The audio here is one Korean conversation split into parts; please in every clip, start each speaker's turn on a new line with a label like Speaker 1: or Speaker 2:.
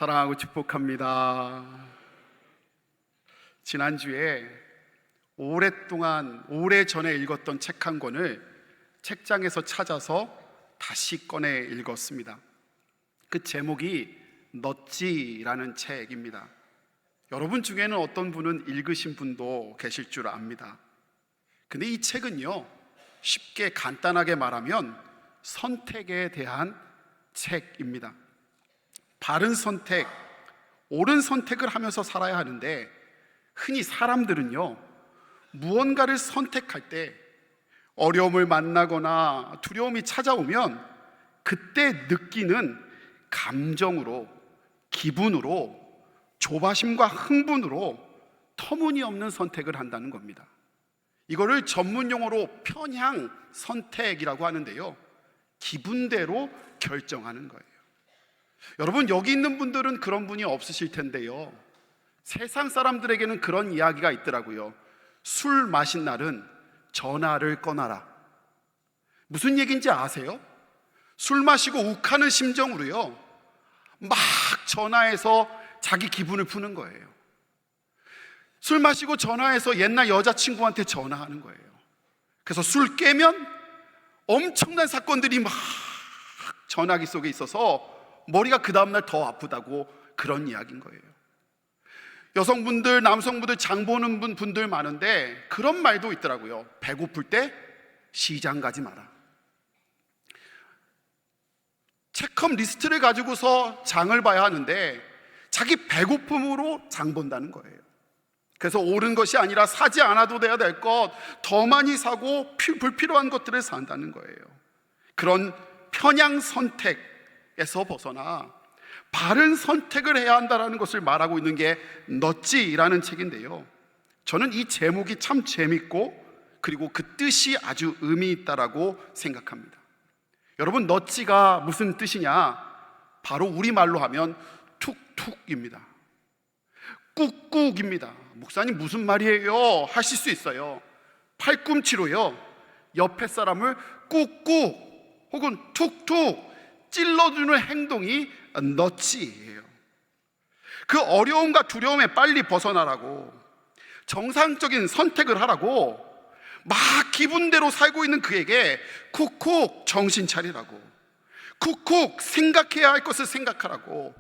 Speaker 1: 사랑하고 축복합니다. 지난주에 오래전에 읽었던 책 한 권을 책장에서 찾아서 다시 꺼내 읽었습니다. 그 제목이 넛지라는 책입니다. 여러분 중에는 어떤 분은 읽으신 분도 계실 줄 압니다. 근데 이 책은요, 쉽게 간단하게 말하면 선택에 대한 책입니다. 바른 선택, 옳은 선택을 하면서 살아야 하는데, 흔히 사람들은요, 무언가를 선택할 때 어려움을 만나거나 두려움이 찾아오면 그때 느끼는 감정으로, 기분으로, 조바심과 흥분으로 터무니없는 선택을 한다는 겁니다. 이거를 전문 용어로 편향 선택이라고 하는데요, 기분대로 결정하는 거예요. 여러분, 여기 있는 분들은 그런 분이 없으실 텐데요, 세상 사람들에게는 그런 이야기가 있더라고요. 술 마신 날은 전화를 꺼놔라. 무슨 얘기인지 아세요? 술 마시고 욱하는 심정으로요, 막 전화해서 자기 기분을 푸는 거예요. 술 마시고 전화해서 옛날 여자친구한테 전화하는 거예요. 그래서 술 깨면 엄청난 사건들이 막 전화기 속에 있어서 머리가 그 다음날 더 아프다고, 그런 이야기인 거예요. 여성분들, 남성분들 장 보는 분들 많은데 그런 말도 있더라고요. 배고플 때 시장 가지 마라. 체크업 리스트를 가지고서 장을 봐야 하는데 자기 배고픔으로 장 본다는 거예요. 그래서 옳은 것이 아니라 사지 않아도 돼야 될 것 더 많이 사고 불필요한 것들을 산다는 거예요. 그런 편향 선택에서 벗어나 바른 선택을 해야 한다는 것을 말하고 있는 게 넛지라는 책인데요, 저는 이 제목이 참 재밌고 그리고 그 뜻이 아주 의미 있다라고 생각합니다. 여러분, 넛지가 무슨 뜻이냐? 바로 우리말로 하면 툭툭입니다. 꾹꾹입니다. 목사님 무슨 말이에요? 하실 수 있어요. 팔꿈치로요, 옆에 사람을 꾹꾹 혹은 툭툭 찔러주는 행동이 넛지예요. 그 어려움과 두려움에 빨리 벗어나라고, 정상적인 선택을 하라고 막 기분대로 살고 있는 그에게 쿡쿡 정신 차리라고, 쿡쿡 생각해야 할 것을 생각하라고,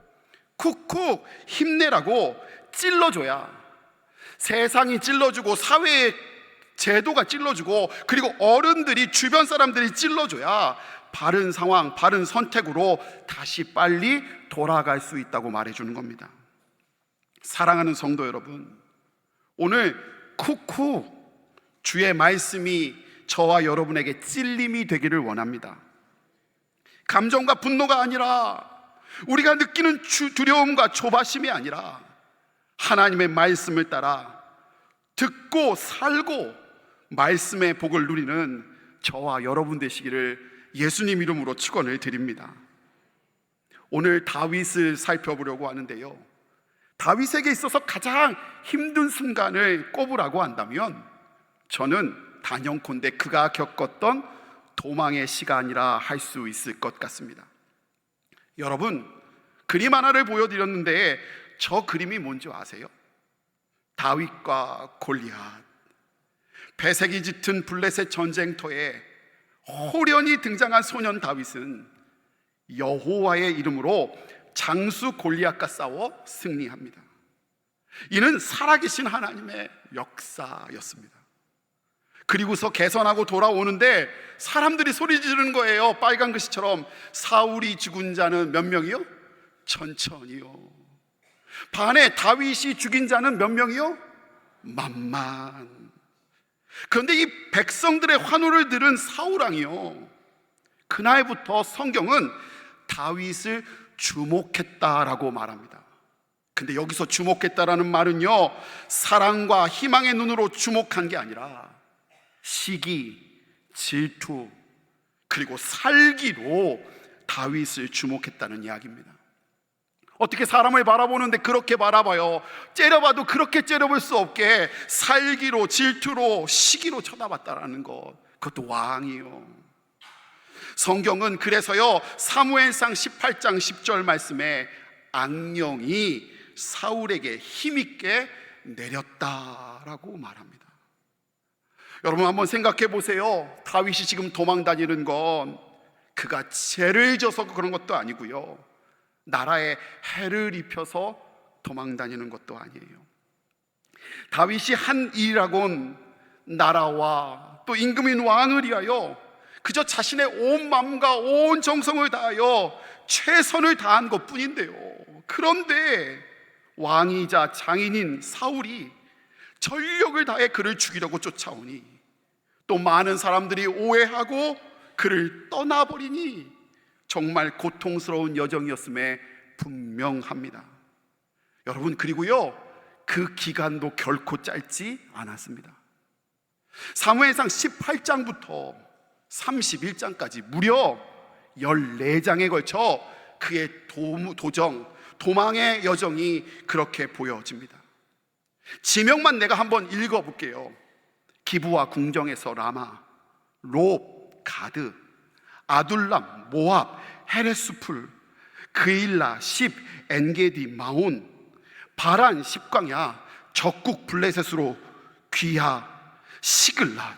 Speaker 1: 쿡쿡 힘내라고 찔러줘야, 세상이 찔러주고 사회의 제도가 찔러주고 그리고 어른들이, 주변 사람들이 찔러줘야 바른 상황, 바른 선택으로 다시 빨리 돌아갈 수 있다고 말해주는 겁니다. 사랑하는 성도 여러분, 오늘 쿡쿡 주의 말씀이 저와 여러분에게 찔림이 되기를 원합니다. 감정과 분노가 아니라, 우리가 느끼는 두려움과 조바심이 아니라 하나님의 말씀을 따라 듣고 살고 말씀의 복을 누리는 저와 여러분 되시기를 예수님 이름으로 축원을 드립니다. 오늘 다윗을 살펴보려고 하는데요, 다윗에게 있어서 가장 힘든 순간을 꼽으라고 한다면 저는 단연컨대 그가 겪었던 도망의 시간이라 할 수 있을 것 같습니다. 여러분, 그림 하나를 보여드렸는데 저 그림이 뭔지 아세요? 다윗과 골리앗, 배색이 짙은 블레셋 전쟁터에 호련히 등장한 소년 다윗은 여호와의 이름으로 장수 골리앗과 싸워 승리합니다. 이는 살아계신 하나님의 역사였습니다. 그리고서 개선하고 돌아오는데 사람들이 소리 지르는 거예요. 빨간 글씨처럼. 사울이 죽은 자는 몇 명이요? 천천히요. 반에 다윗이 죽인 자는 몇 명이요? 만만. 그런데 이 백성들의 환호를 들은 사울왕이요, 그날부터 성경은 다윗을 주목했다라고 말합니다. 근데 여기서 주목했다라는 말은요, 사랑과 희망의 눈으로 주목한 게 아니라 시기, 질투, 그리고 살기로 다윗을 주목했다는 이야기입니다. 어떻게 사람을 바라보는데 그렇게 바라봐요? 째려봐도 그렇게 째려볼 수 없게 살기로, 질투로, 시기로 쳐다봤다라는 것, 그것도 왕이요. 성경은 그래서요, 사무엘상 18장 10절 말씀에 악령이 사울에게 힘있게 내렸다라고 말합니다. 여러분 한번 생각해 보세요. 다윗이 지금 도망 다니는 건 그가 죄를 져서 그런 것도 아니고요, 나라에 해를 입혀서 도망 다니는 것도 아니에요. 다윗이 한 일이라곤 나라와 또 임금인 왕을 위하여 그저 자신의 온 마음과 온 정성을 다하여 최선을 다한 것 뿐인데요, 그런데 왕이자 장인인 사울이 전력을 다해 그를 죽이려고 쫓아오니, 또 많은 사람들이 오해하고 그를 떠나버리니 정말 고통스러운 여정이었음에 분명합니다. 여러분, 그리고요, 그 기간도 결코 짧지 않았습니다. 사무엘상 18장부터 31장까지 무려 14장에 걸쳐 그의 도망의 여정이 그렇게 보여집니다. 지명만 내가 한번 읽어볼게요. 기브와 궁정에서 라마, 롭, 가드, 아둘람, 모압, 헤레스풀, 그일라, 십, 엔게디, 마온, 바란, 십광야, 적국 블레셋으로 귀하, 시글랏.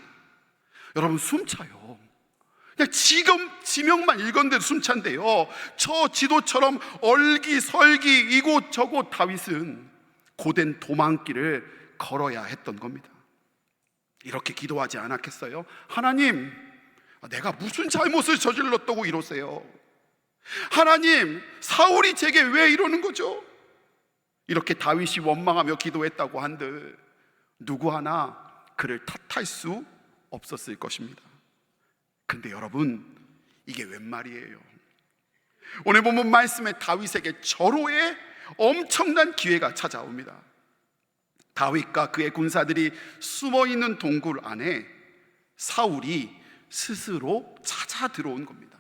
Speaker 1: 여러분 숨차요. 그냥 지금 지명만 읽었는데도 숨찬데요, 저 지도처럼 얼기설기 이곳저곳 다윗은 고된 도망길을 걸어야 했던 겁니다. 이렇게 기도하지 않았겠어요? 하나님, 내가 무슨 잘못을 저질렀다고 이러세요? 하나님, 사울이 제게 왜 이러는 거죠? 이렇게 다윗이 원망하며 기도했다고 한들 누구 하나 그를 탓할 수 없었을 것입니다. 근데 여러분, 이게 웬 말이에요? 오늘 본문 말씀에 다윗에게 절호의 엄청난 기회가 찾아옵니다. 다윗과 그의 군사들이 숨어있는 동굴 안에 사울이 스스로 찾아 들어온 겁니다.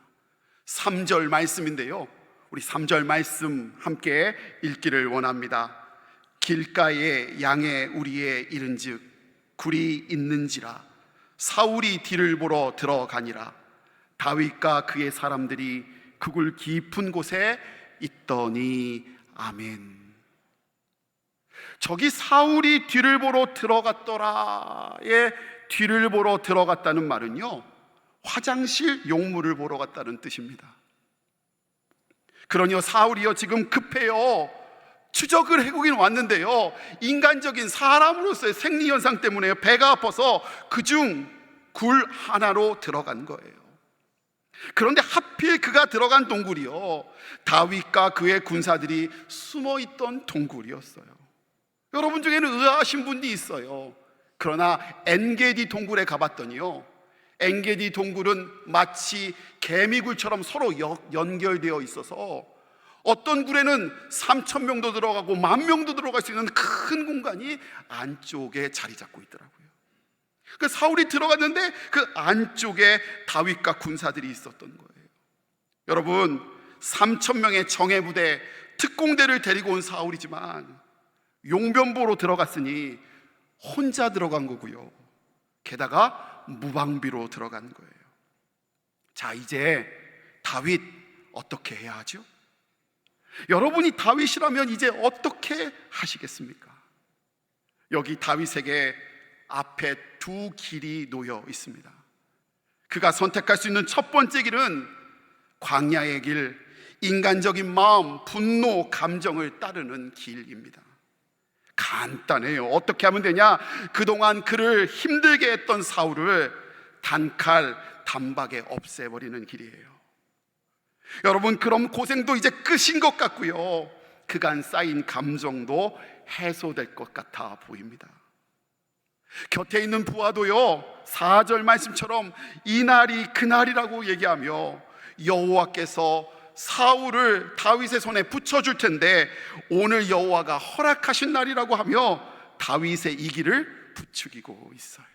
Speaker 1: 3절 말씀인데요, 우리 3절 말씀 함께 읽기를 원합니다. 길가에 양의 우리에 이른즉 굴이 있는지라 사울이 뒤를 보러 들어가니라. 다윗과 그의 사람들이 그 굴 깊은 곳에 있더니. 아멘. 저기 사울이 뒤를 보러 들어갔더라의 뒤를 보러 들어갔다는 말은요, 화장실 용물을 보러 갔다는 뜻입니다. 그러니요, 사울이요 지금 급해요. 추적을 해보긴 왔는데요, 인간적인 사람으로서의 생리현상 때문에 배가 아파서 그중 굴 하나로 들어간 거예요. 그런데 하필 그가 들어간 동굴이요, 다윗과 그의 군사들이 숨어있던 동굴이었어요. 여러분 중에는 의아하신 분이 있어요. 그러나 엔게디 동굴에 가봤더니요, 엔게디 동굴은 마치 개미굴처럼 서로 연결되어 있어서 어떤 굴에는 3,000명도 들어가고 10,000명도 들어갈 수 있는 큰 공간이 안쪽에 자리 잡고 있더라고요. 그 사울이 들어갔는데 그 안쪽에 다윗과 군사들이 있었던 거예요. 여러분, 3,000명의 정예부대, 특공대를 데리고 온 사울이지만 용변보로 들어갔으니 혼자 들어간 거고요, 게다가 무방비로 들어간 거예요. 자, 이제 다윗 어떻게 해야 하죠? 여러분이 다윗이라면 이제 어떻게 하시겠습니까? 여기 다윗에게 앞에 두 길이 놓여 있습니다. 그가 선택할 수 있는 첫 번째 길은 광야의 길, 인간적인 마음, 분노, 감정을 따르는 길입니다. 간단해요. 어떻게 하면 되냐? 그동안 그를 힘들게 했던 사울을 단칼 단박에 없애버리는 길이에요. 여러분, 그럼 고생도 이제 끝인 것 같고요, 그간 쌓인 감정도 해소될 것 같아 보입니다. 곁에 있는 부하도요, 4절 말씀처럼 이날이 그날이라고 얘기하며 여호와께서 사울을 다윗의 손에 붙여줄 텐데 오늘 여호와가 허락하신 날이라고 하며 다윗의 이 길을 부추기고 있어요.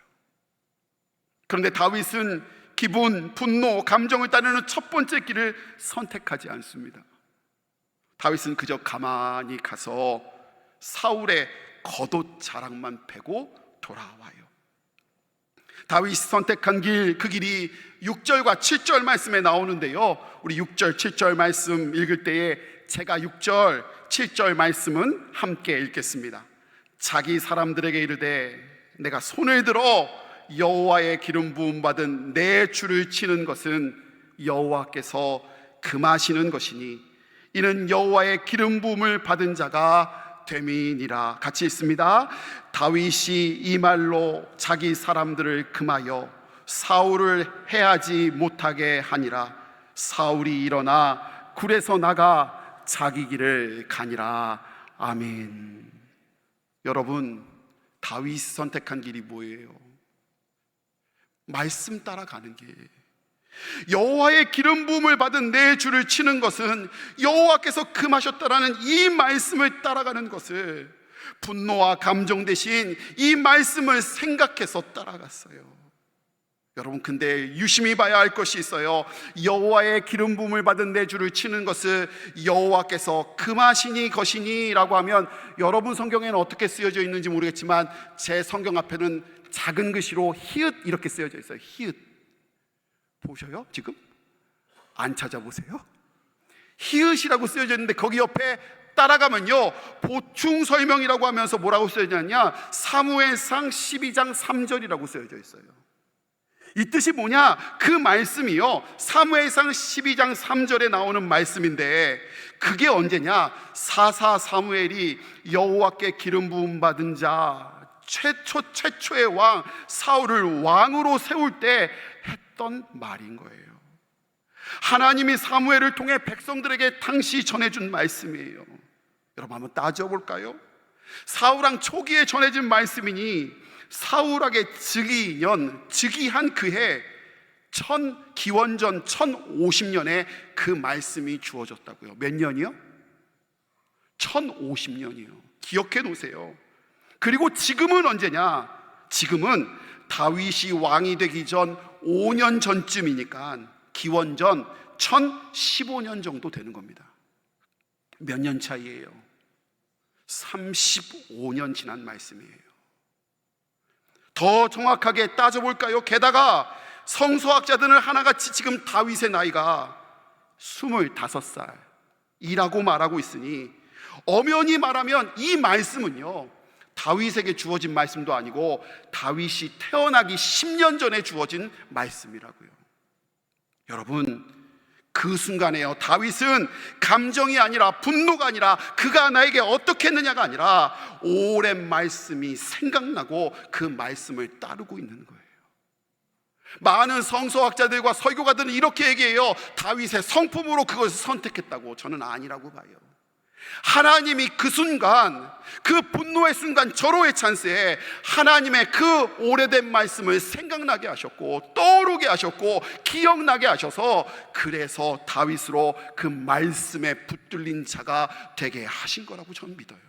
Speaker 1: 그런데 다윗은 기분, 분노, 감정을 따르는 첫 번째 길을 선택하지 않습니다. 다윗은 그저 가만히 가서 사울의 겉옷 자락만 패고 돌아와요. 다윗이 선택한 길, 그 길이 6절과 7절 말씀에 나오는데요, 우리 6절, 7절 말씀 읽을 때에 제가 6절, 7절 말씀은 함께 읽겠습니다. 자기 사람들에게 이르되 내가 손을 들어 여호와의 기름 부음 받은 내 줄을 치는 것은 여호와께서 금하시는 것이니 이는 여호와의 기름 부음을 받은 자가 됨이니라. 같이 읽습니다. 다윗이 이 말로 자기 사람들을 금하여 사울을 해하지 못하게 하니라. 사울이 일어나 굴에서 나가 자기 길을 가니라. 아멘. 여러분, 다윗이 선택한 길이 뭐예요? 말씀 따라가는 길. 여호와의 기름 부음을 받은 내 줄을 치는 것은 여호와께서 금하셨다라는 이 말씀을 따라가는 것을, 분노와 감정 대신 이 말씀을 생각해서 따라갔어요. 여러분, 근데 유심히 봐야 할 것이 있어요. 여호와의 기름 부음을 받은 내 줄을 치는 것을 여호와께서 금하시니 것이니 라고 하면, 여러분 성경에는 어떻게 쓰여져 있는지 모르겠지만 제 성경 앞에는 작은 글씨로 히읗 이렇게 쓰여져 있어요. 히읗. 보셔요? 지금? 안 찾아보세요? 히읗이라고 쓰여져 있는데 거기 옆에 따라가면요, 보충 설명이라고 하면서 뭐라고 쓰여져 있냐? 사무엘상 12장 3절이라고 쓰여져 있어요. 이 뜻이 뭐냐? 그 말씀이요, 사무엘상 12장 3절에 나오는 말씀인데, 그게 언제냐? 사사 사무엘이 여호와께 기름 부음 받은 자 최초의 왕 사울을 왕으로 세울 때 했던 말인 거예요. 하나님이 사무엘을 통해 백성들에게 당시 전해준 말씀이에요. 여러분, 한번 따져볼까요? 사울왕 초기에 전해진 말씀이니 사울에게 즉위한 그해 기원전 1050년에 그 말씀이 주어졌다고요. 몇 년이요? 1050년이요. 기억해 놓으세요. 그리고 지금은 언제냐? 지금은 다윗이 왕이 되기 전 5년 전쯤이니까 기원전 1015년 정도 되는 겁니다. 몇 년 차이예요? 35년 지난 말씀이에요. 더 정확하게 따져볼까요? 게다가 성서학자들은 하나같이 지금 다윗의 나이가 25살이라고 말하고 있으니, 엄연히 말하면 이 말씀은요, 다윗에게 주어진 말씀도 아니고 다윗이 태어나기 10년 전에 주어진 말씀이라고요. 여러분, 그 순간에요, 다윗은 감정이 아니라, 분노가 아니라, 그가 나에게 어떻게 했느냐가 아니라 오랜 말씀이 생각나고 그 말씀을 따르고 있는 거예요. 많은 성서학자들과 설교가들은 이렇게 얘기해요. 다윗의 성품으로 그것을 선택했다고. 저는 아니라고 봐요. 하나님이 그 순간, 그 분노의 순간, 절호의 찬스에 하나님의 그 오래된 말씀을 생각나게 하셨고, 떠오르게 하셨고, 기억나게 하셔서, 그래서 다윗으로 그 말씀에 붙들린 자가 되게 하신 거라고 저는 믿어요.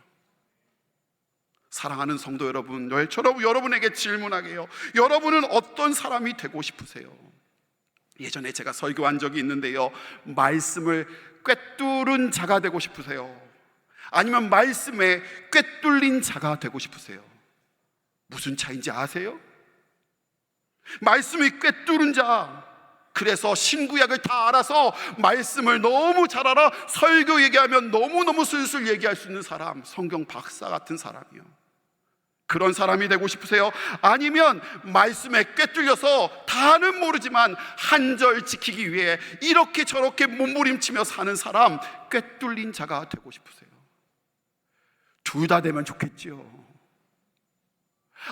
Speaker 1: 사랑하는 성도 여러분, 여러분에게 질문하게요. 여러분은 어떤 사람이 되고 싶으세요? 예전에 제가 설교한 적이 있는데요, 말씀을 꿰뚫은 자가 되고 싶으세요? 아니면 말씀에 꿰뚫린 자가 되고 싶으세요? 무슨 차이인지 아세요? 말씀이 꿰뚫은 자, 그래서 신구약을 다 알아서 말씀을 너무 잘 알아 설교 얘기하면 너무너무 술술 얘기할 수 있는 사람, 성경 박사 같은 사람이요. 그런 사람이 되고 싶으세요? 아니면 말씀에 꿰뚫려서 다는 모르지만 한 절 지키기 위해 이렇게 저렇게 몸부림치며 사는 사람, 꿰뚫린 자가 되고 싶으세요? 둘 다 되면 좋겠지요.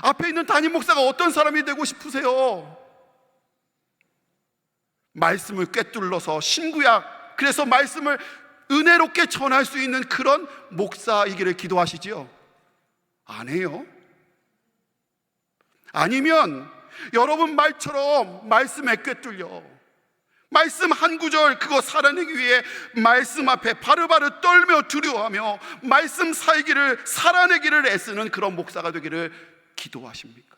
Speaker 1: 앞에 있는 담임 목사가 어떤 사람이 되고 싶으세요? 말씀을 꿰뚫러서 신구약, 그래서 말씀을 은혜롭게 전할 수 있는 그런 목사이기를 기도하시지요? 안 해요? 아니면 여러분 말처럼 말씀에 꿰뚫려 말씀 한 구절 그거 살아내기 위해 말씀 앞에 바르바르 떨며 두려워하며 말씀 살아내기를 애쓰는 그런 목사가 되기를 기도하십니까?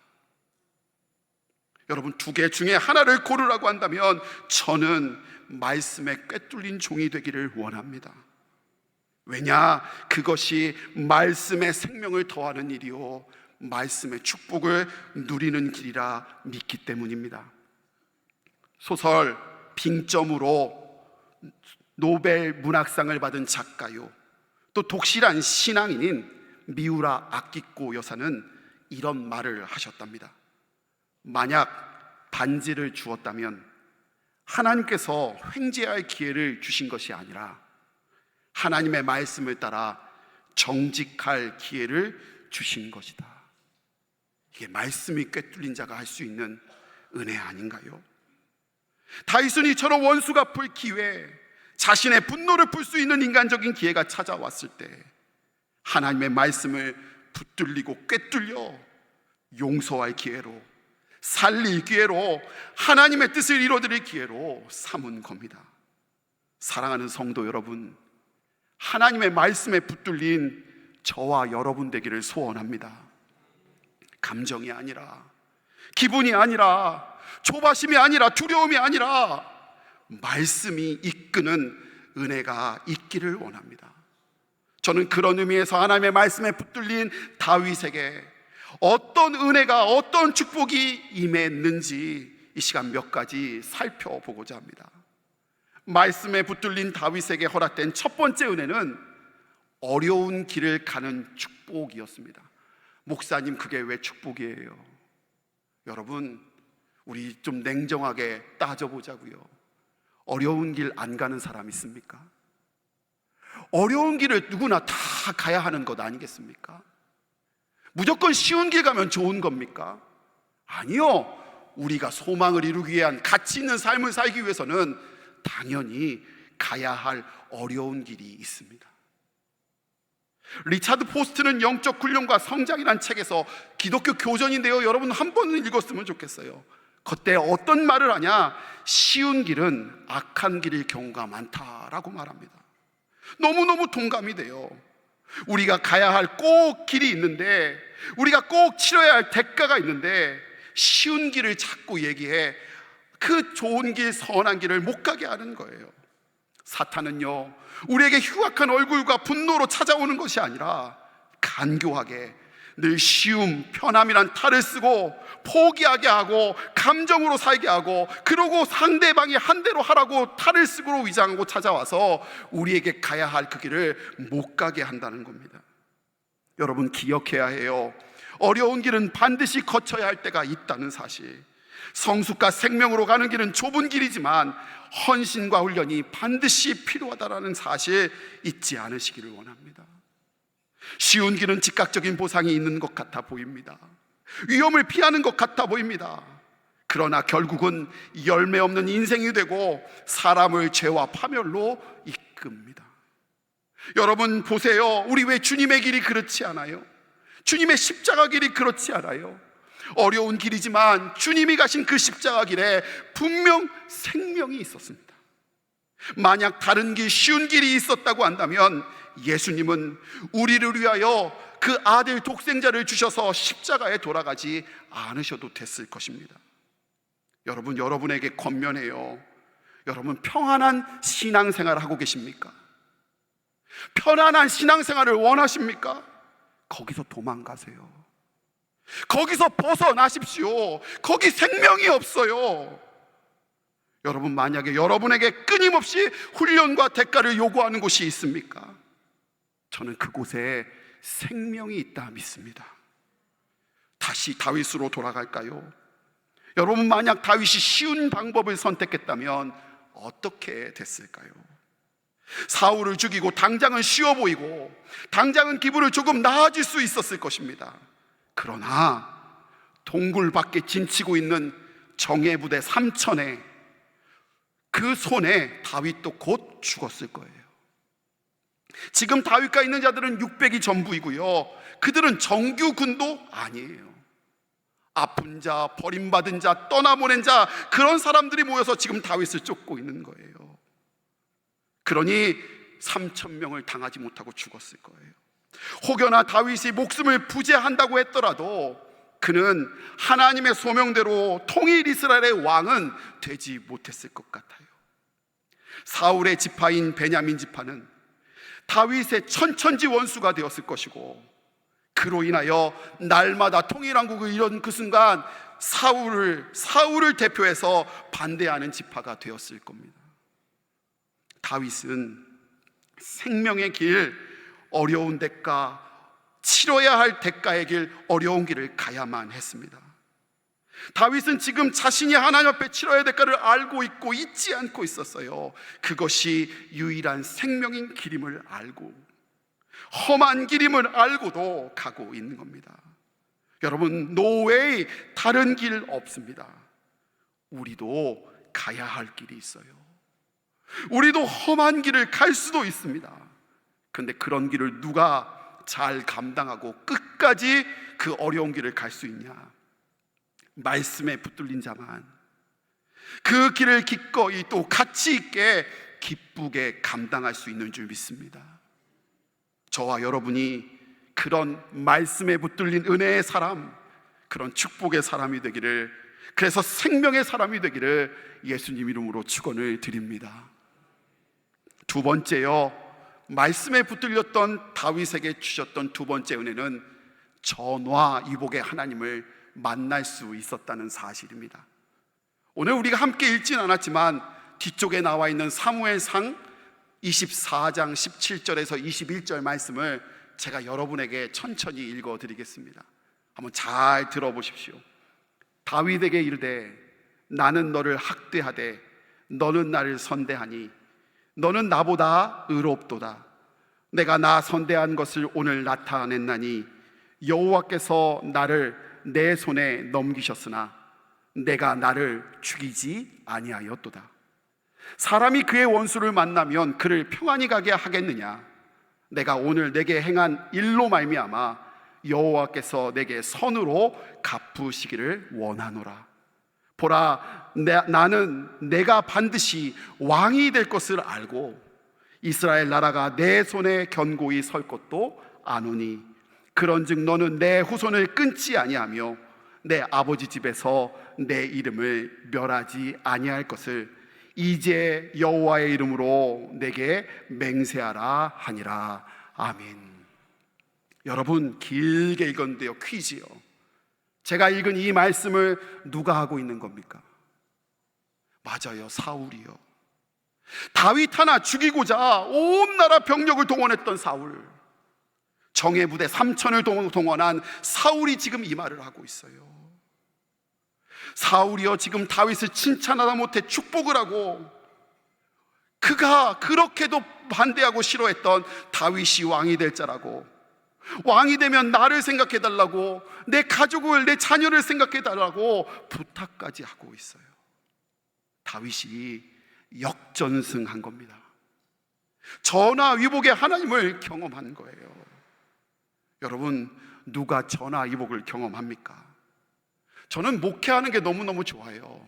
Speaker 1: 여러분, 두 개 중에 하나를 고르라고 한다면 저는 말씀에 꿰뚫린 종이 되기를 원합니다. 왜냐? 그것이 말씀의 생명을 더하는 일이요 말씀의 축복을 누리는 길이라 믿기 때문입니다. 소설 빙점으로 노벨 문학상을 받은 작가요, 또 독실한 신앙인인 미우라 아키코 여사는 이런 말을 하셨답니다. 만약 반지를 주었다면 하나님께서 횡재할 기회를 주신 것이 아니라 하나님의 말씀을 따라 정직할 기회를 주신 것이다. 이게 말씀이 꿰뚫린 자가 할 수 있는 은혜 아닌가요? 다윗은 이처럼 원수가 풀 기회, 자신의 분노를 풀 수 있는 인간적인 기회가 찾아왔을 때 하나님의 말씀을 붙들리고 꿰뚫려 용서할 기회로, 살릴 기회로, 하나님의 뜻을 이루어드릴 기회로 삼은 겁니다. 사랑하는 성도 여러분, 하나님의 말씀에 붙들린 저와 여러분 되기를 소원합니다. 감정이 아니라, 기분이 아니라, 조바심이 아니라, 두려움이 아니라 말씀이 이끄는 은혜가 있기를 원합니다. 저는 그런 의미에서 하나님의 말씀에 붙들린 다윗에게 어떤 은혜가, 어떤 축복이 임했는지 이 시간 몇 가지 살펴보고자 합니다. 말씀에 붙들린 다윗에게 허락된 첫 번째 은혜는 어려운 길을 가는 축복이었습니다. 목사님, 그게 왜 축복이에요? 여러분, 우리 좀 냉정하게 따져보자고요. 어려운 길 안 가는 사람 있습니까? 어려운 길을 누구나 다 가야 하는 것 아니겠습니까? 무조건 쉬운 길 가면 좋은 겁니까? 아니요. 우리가 소망을 이루기 위한 가치 있는 삶을 살기 위해서는 당연히 가야 할 어려운 길이 있습니다. 리차드 포스트는 영적 훈련과 성장이라는 책에서 기독교 교전인데요, 여러분 한 번은 읽었으면 좋겠어요. 그때 어떤 말을 하냐? 쉬운 길은 악한 길일 경우가 많다라고 말합니다. 너무너무 동감이 돼요. 우리가 가야 할 꼭 길이 있는데, 우리가 꼭 치러야 할 대가가 있는데 쉬운 길을 자꾸 얘기해 그 좋은 길, 선한 길을 못 가게 하는 거예요. 사탄은요, 우리에게 흉악한 얼굴과 분노로 찾아오는 것이 아니라 간교하게 늘 쉬움, 편함이란 탈을 쓰고 포기하게 하고 감정으로 살게 하고, 그러고 상대방이 한 대로 하라고 탈을 쓰고 위장하고 찾아와서 우리에게 가야 할 그 길을 못 가게 한다는 겁니다. 여러분 기억해야 해요. 어려운 길은 반드시 거쳐야 할 때가 있다는 사실. 성숙과 생명으로 가는 길은 좁은 길이지만 헌신과 훈련이 반드시 필요하다는 사실 잊지 않으시기를 원합니다. 쉬운 길은 즉각적인 보상이 있는 것 같아 보입니다. 위험을 피하는 것 같아 보입니다. 그러나 결국은 열매 없는 인생이 되고 사람을 죄와 파멸로 이끕니다. 여러분 보세요. 우리 왜 주님의 길이 그렇지 않아요? 주님의 십자가 길이 그렇지 않아요? 어려운 길이지만 주님이 가신 그 십자가 길에 분명 생명이 있었습니다. 만약 다른 길, 쉬운 길이 있었다고 한다면 예수님은 우리를 위하여 그 아들 독생자를 주셔서 십자가에 돌아가지 않으셔도 됐을 것입니다. 여러분, 여러분에게 권면해요. 여러분 평안한 신앙생활을 하고 계십니까? 편안한 신앙생활을 원하십니까? 거기서 도망가세요. 거기서 벗어나십시오. 거기 생명이 없어요. 여러분, 만약에 여러분에게 끊임없이 훈련과 대가를 요구하는 곳이 있습니까? 저는 그곳에 생명이 있다 믿습니다. 다시 다윗으로 돌아갈까요? 여러분, 만약 다윗이 쉬운 방법을 선택했다면 어떻게 됐을까요? 사울을 죽이고 당장은 쉬워 보이고 당장은 기분을 조금 나아질 수 있었을 것입니다. 그러나 동굴 밖에 진치고 있는 정예부대 3천에 그 손에 다윗도 곧 죽었을 거예요. 지금 다윗과 있는 자들은 600이 전부이고요, 그들은 정규군도 아니에요. 아픈 자, 버림받은 자, 떠나보낸 자, 그런 사람들이 모여서 지금 다윗을 쫓고 있는 거예요. 그러니 3,000명을 당하지 못하고 죽었을 거예요. 혹여나 다윗이 목숨을 부재한다고 했더라도 그는 하나님의 소명대로 통일 이스라엘의 왕은 되지 못했을 것 같아요. 사울의 지파인 베냐민 지파는 다윗의 천천지 원수가 되었을 것이고, 그로 인하여 날마다 통일왕국을 이룬 그 순간 사울을 대표해서 반대하는 지파가 되었을 겁니다. 다윗은 생명의 길, 어려운 대가, 치러야 할 대가의 길, 어려운 길을 가야만 했습니다. 다윗은 지금 자신이 하나님 앞에 치러야 할 대가를 알고 있고 잊지 않고 있었어요. 그것이 유일한 생명인 길임을 알고, 험한 길임을 알고도 가고 있는 겁니다. 여러분, 노웨이 다른 길 없습니다. 우리도 가야 할 길이 있어요. 우리도 험한 길을 갈 수도 있습니다. 근데 그런 길을 누가 잘 감당하고 끝까지 그 어려운 길을 갈 수 있냐? 말씀에 붙들린 자만 그 길을 기꺼이 또 가치 있게 기쁘게 감당할 수 있는 줄 믿습니다. 저와 여러분이 그런 말씀에 붙들린 은혜의 사람, 그런 축복의 사람이 되기를, 그래서 생명의 사람이 되기를 예수님 이름으로 축원을 드립니다. 두 번째요, 말씀에 붙들렸던 다윗에게 주셨던 두 번째 은혜는 전화위복의 하나님을 만날 수 있었다는 사실입니다. 오늘 우리가 함께 읽진 않았지만 뒤쪽에 나와 있는 사무엘상 24장 17절에서 21절 말씀을 제가 여러분에게 천천히 읽어드리겠습니다. 한번 잘 들어보십시오. 다윗에게 이르되 나는 너를 학대하되 너는 나를 선대하니 너는 나보다 의롭도다. 내가 나 선대한 것을 오늘 나타냈나니 여호와께서 나를 내 손에 넘기셨으나 내가 나를 죽이지 아니하였도다. 사람이 그의 원수를 만나면 그를 평안히 가게 하겠느냐? 내가 오늘 내게 행한 일로 말미암아 여호와께서 내게 선으로 갚으시기를 원하노라. 보라, 나는 내가 반드시 왕이 될 것을 알고 이스라엘 나라가 내 손에 견고히 설 것도 아노니 그런즉 너는 내 후손을 끊지 아니하며 내 아버지 집에서 내 이름을 멸하지 아니할 것을 이제 여호와의 이름으로 내게 맹세하라 하니라. 아멘. 여러분, 길게 읽었는데요, 퀴즈요. 제가 읽은 이 말씀을 누가 하고 있는 겁니까? 맞아요, 사울이요. 다윗 하나 죽이고자 온 나라 병력을 동원했던 사울, 정예 부대 3,000을 동원한 사울이 지금 이 말을 하고 있어요. 사울이요, 지금 다윗을 칭찬하다 못해 축복을 하고, 그가 그렇게도 반대하고 싫어했던 다윗이 왕이 될 자라고, 왕이 되면 나를 생각해달라고, 내 가족을, 내 자녀를 생각해달라고 부탁까지 하고 있어요. 다윗이 역전승한 겁니다. 전화위복의 하나님을 경험한 거예요. 여러분, 누가 전화위복을 경험합니까? 저는 목회하는 게 너무너무 좋아요.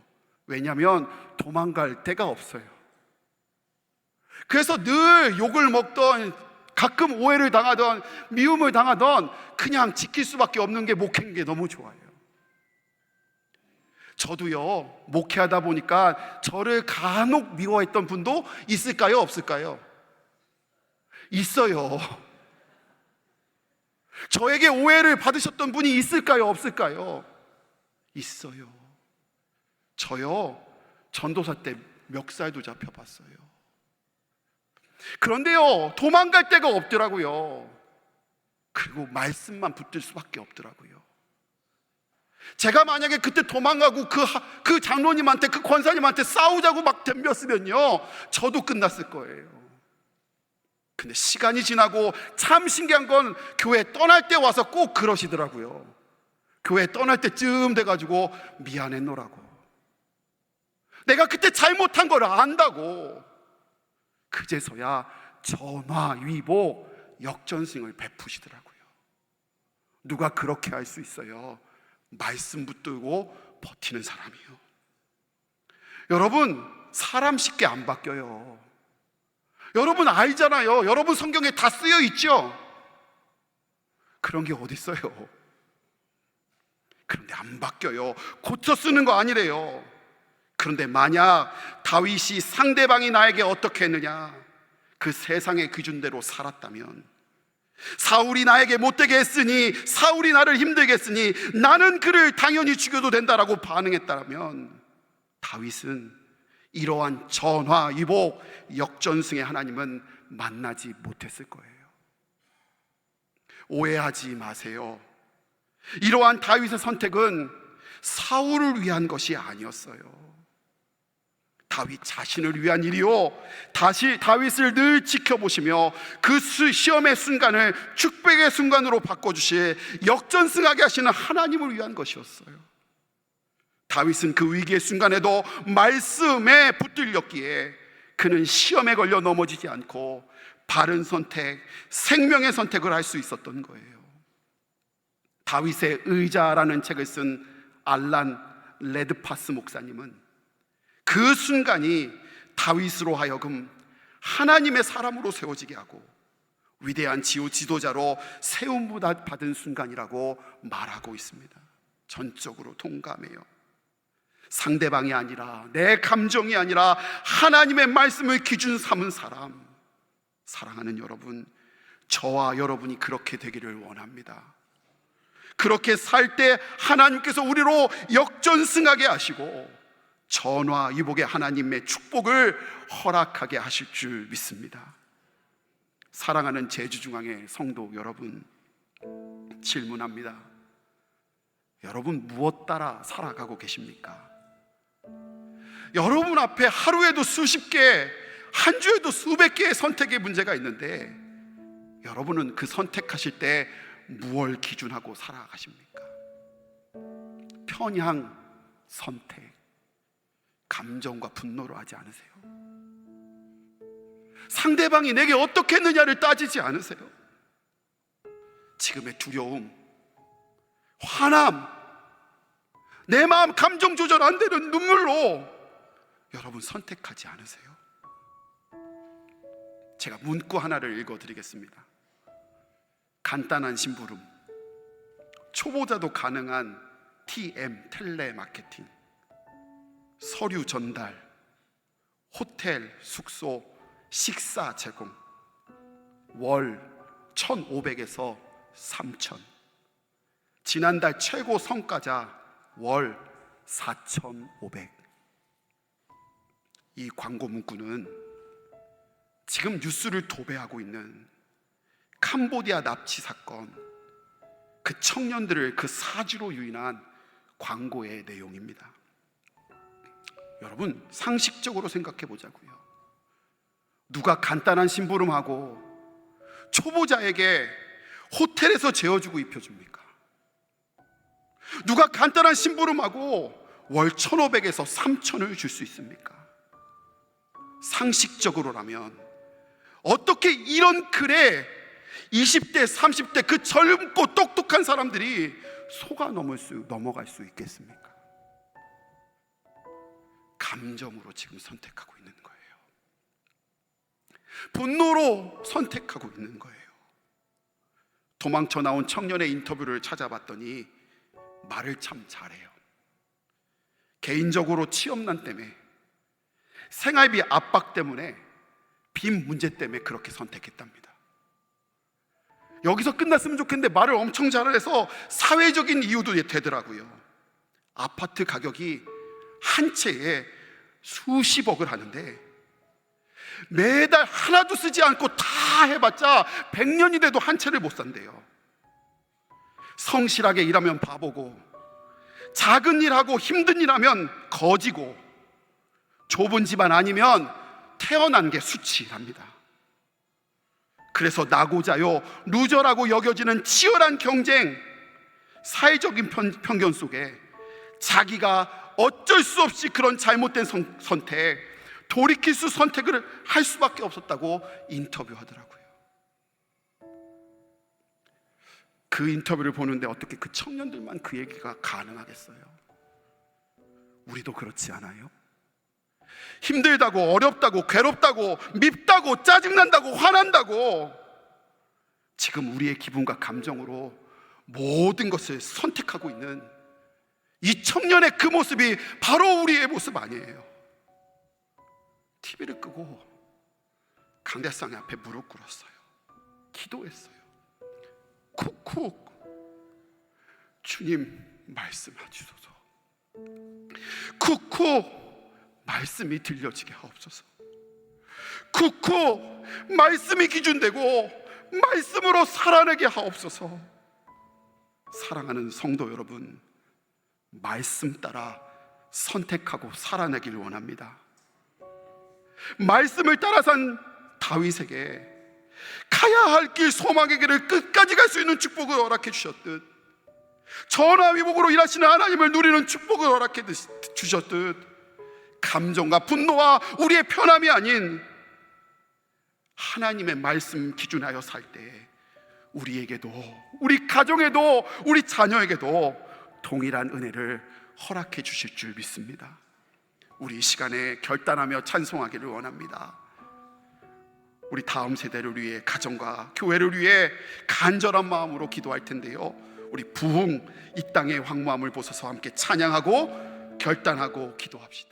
Speaker 1: 왜냐하면 도망갈 데가 없어요. 그래서 늘 욕을 먹던, 가끔 오해를 당하던, 미움을 당하던, 그냥 지킬 수밖에 없는 게 목회인 게 너무 좋아요. 저도요, 목회하다 보니까 저를 간혹 미워했던 분도 있을까요, 없을까요? 있어요. 저에게 오해를 받으셨던 분이 있을까요, 없을까요? 있어요. 저요, 전도사 때 멱살도 잡혀봤어요. 그런데요, 도망갈 데가 없더라고요. 그리고 말씀만 붙들 수밖에 없더라고요. 제가 만약에 그때 도망가고 그 장로님한테, 그 권사님한테 싸우자고 막 덤볐으면요, 저도 끝났을 거예요. 근데 시간이 지나고 참 신기한 건 교회 떠날 때 와서 꼭 그러시더라고요. 교회 떠날 때쯤 돼가지고 미안했노라고, 내가 그때 잘못한 걸 안다고, 그제서야 전화위복 역전승을 베푸시더라고요. 누가 그렇게 할 수 있어요? 말씀 붙들고 버티는 사람이요. 여러분, 사람 쉽게 안 바뀌어요. 여러분 알잖아요. 여러분 성경에 다 쓰여 있죠? 그런 게 어디 있어요? 그런데 안 바뀌어요. 고쳐 쓰는 거 아니래요. 그런데 만약 다윗이 상대방이 나에게 어떻게 했느냐, 그 세상의 기준대로 살았다면, 사울이 나에게 못되게 했으니, 사울이 나를 힘들게 했으니 나는 그를 당연히 죽여도 된다라고 반응했다면, 다윗은 이러한 전화위복 역전승의 하나님은 만나지 못했을 거예요. 오해하지 마세요. 이러한 다윗의 선택은 사울을 위한 것이 아니었어요. 다윗 자신을 위한 일이요, 다시 다윗을 늘 지켜보시며 그 시험의 순간을 축복의 순간으로 바꿔주실, 역전승하게 하시는 하나님을 위한 것이었어요. 다윗은 그 위기의 순간에도 말씀에 붙들렸기에 그는 시험에 걸려 넘어지지 않고 바른 선택, 생명의 선택을 할 수 있었던 거예요. 다윗의 의자라는 책을 쓴 알란 레드파스 목사님은 그 순간이 다윗으로 하여금 하나님의 사람으로 세워지게 하고 위대한 지도자로 세움받은 순간이라고 말하고 있습니다. 전적으로 동감해요. 상대방이 아니라, 내 감정이 아니라 하나님의 말씀을 기준 삼은 사람, 사랑하는 여러분, 저와 여러분이 그렇게 되기를 원합니다. 그렇게 살 때 하나님께서 우리로 역전승하게 하시고 전화위복의 하나님의 축복을 허락하게 하실 줄 믿습니다. 사랑하는 제주중앙의 성도 여러분, 질문합니다. 여러분 무엇 따라 살아가고 계십니까? 여러분 앞에 하루에도 수십 개, 한 주에도 수백 개의 선택의 문제가 있는데 여러분은 그 선택하실 때 무엇을 기준하고 살아가십니까? 편향 선택, 감정과 분노로 하지 않으세요? 상대방이 내게 어떻게 했느냐를 따지지 않으세요? 지금의 두려움, 화남, 내 마음 감정 조절 안 되는 눈물로 여러분 선택하지 않으세요? 제가 문구 하나를 읽어드리겠습니다. 간단한 심부름, 초보자도 가능한 TM 텔레마케팅, 서류 전달, 호텔, 숙소, 식사 제공, 월 1,500에서 3,000, 지난달 최고 성과자 월 4,500. 이 광고 문구는 지금 뉴스를 도배하고 있는 캄보디아 납치 사건, 그 청년들을 그 사주로 유인한 광고의 내용입니다. 여러분 상식적으로 생각해 보자고요. 누가 간단한 심부름하고 초보자에게 호텔에서 재워주고 입혀줍니까? 누가 간단한 심부름하고 월 1,500에서 3,000을 줄 수 있습니까? 상식적으로라면 어떻게 이런 글에 20대, 30대 그 젊고 똑똑한 사람들이 속아 넘어갈 수 있겠습니까? 감정으로 지금 선택하고 있는 거예요. 분노로 선택하고 있는 거예요. 도망쳐 나온 청년의 인터뷰를 찾아봤더니 말을 참 잘해요. 개인적으로 취업난 때문에, 생활비 압박 때문에, 빚 문제 때문에 그렇게 선택했답니다. 여기서 끝났으면 좋겠는데 말을 엄청 잘해서 사회적인 이유도 되더라고요. 아파트 가격이 한 채에 수십억을 하는데 매달 하나도 쓰지 않고 다 해봤자 100년이 돼도 한 채를 못 산대요. 성실하게 일하면 바보고, 작은 일하고 힘든 일하면 거지고, 좁은 집안 아니면 태어난 게 수치랍니다. 그래서 나고자요, 루저라고 여겨지는 치열한 경쟁, 사회적인 편견 속에 자기가 어쩔 수 없이 그런 잘못된 선택, 돌이킬 수 선택을 할 수밖에 없었다고 인터뷰하더라고요. 그 인터뷰를 보는데 어떻게 그 청년들만 그 얘기가 가능하겠어요? 우리도 그렇지 않아요? 힘들다고, 어렵다고, 괴롭다고, 밉다고, 짜증난다고, 화난다고 지금 우리의 기분과 감정으로 모든 것을 선택하고 있는 이 청년의 그 모습이 바로 우리의 모습 아니에요? TV를 끄고 강대상의 앞에 무릎 꿇었어요. 기도했어요. 쿡쿡, 주님 말씀하시소서. 쿡쿡, 말씀이 들려지게 하옵소서. 굳고 말씀이 기준되고 말씀으로 살아내게 하옵소서. 사랑하는 성도 여러분, 말씀 따라 선택하고 살아내길 원합니다. 말씀을 따라 산 다윗에게 가야 할 길, 소망의 길을 끝까지 갈 수 있는 축복을 허락해 주셨듯, 전화위복으로 일하시는 하나님을 누리는 축복을 허락해 주셨듯, 감정과 분노와 우리의 편함이 아닌 하나님의 말씀 기준하여 살 때 우리에게도, 우리 가정에도, 우리 자녀에게도 동일한 은혜를 허락해 주실 줄 믿습니다. 우리 이 시간에 결단하며 찬송하기를 원합니다. 우리 다음 세대를 위해, 가정과 교회를 위해 간절한 마음으로 기도할 텐데요, 우리 부흥 이 땅의 황무함을 보소서 함께 찬양하고 결단하고 기도합시다.